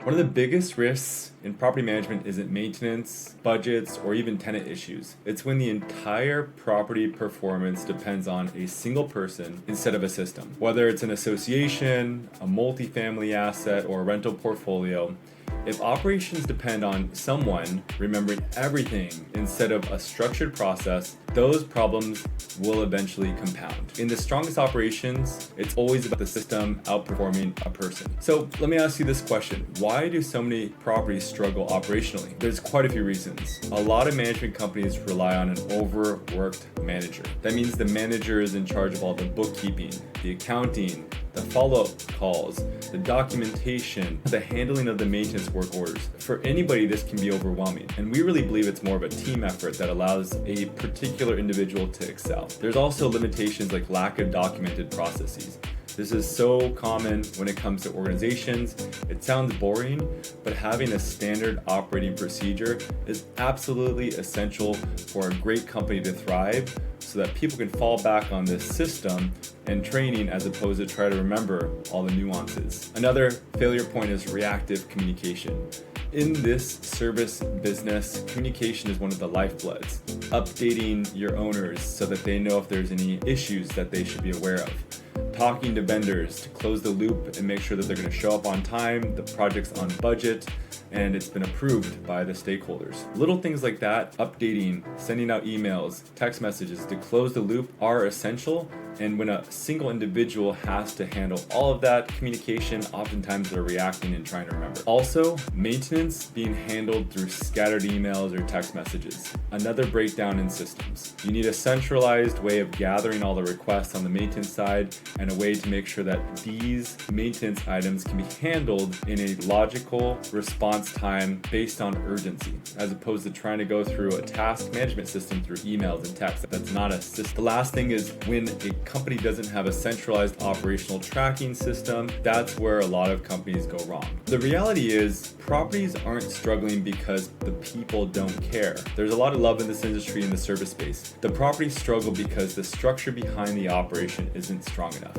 One of the biggest risks in property management isn't maintenance, budgets, or even tenant issues. It's when the entire property performance depends on a single person instead of a system. Whether it's an association, a multifamily asset, or a rental portfolio, if operations depend on someone remembering everything instead of a structured process, those problems will eventually compound. In the strongest operations, it's always about the system outperforming a person. So let me ask you this question. Why do so many properties struggle operationally? There's quite a few reasons. A lot of management companies rely on an overworked manager. That means the manager is in charge of all the bookkeeping, the accounting, the follow-up calls, the documentation, the handling of the maintenance work orders. For anybody, this can be overwhelming, and we really believe it's more of a team effort that allows a particular individual to excel. There's also limitations like lack of documented processes. This is so common when it comes to organizations. It sounds boring, but having a standard operating procedure is absolutely essential for a great company to thrive, so that people can fall back on this system and training as opposed to try to remember all the nuances. Another failure point is reactive communication. In this service business, communication is one of the lifebloods. Updating your owners so that they know if there's any issues that they should be aware of. Talking to vendors to close the loop and make sure that they're going to show up on time, the project's on budget, and it's been approved by the stakeholders. Little things like that, updating, sending out emails, text messages to close the loop are essential. And when a single individual has to handle all of that communication, oftentimes they're reacting and trying to remember. Also, maintenance being handled through scattered emails or text messages. Another breakdown in systems. You need a centralized way of gathering all the requests on the maintenance side and a way to make sure that these maintenance items can be handled in a logical response time based on urgency, as opposed to trying to go through a task management system through emails and text. That's not a system. The last thing is when a company doesn't have a centralized operational tracking system, that's where a lot of companies go wrong. The reality is properties aren't struggling because the people don't care. There's a lot of love in this industry in the service space. The properties struggle because the structure behind the operation isn't strong enough.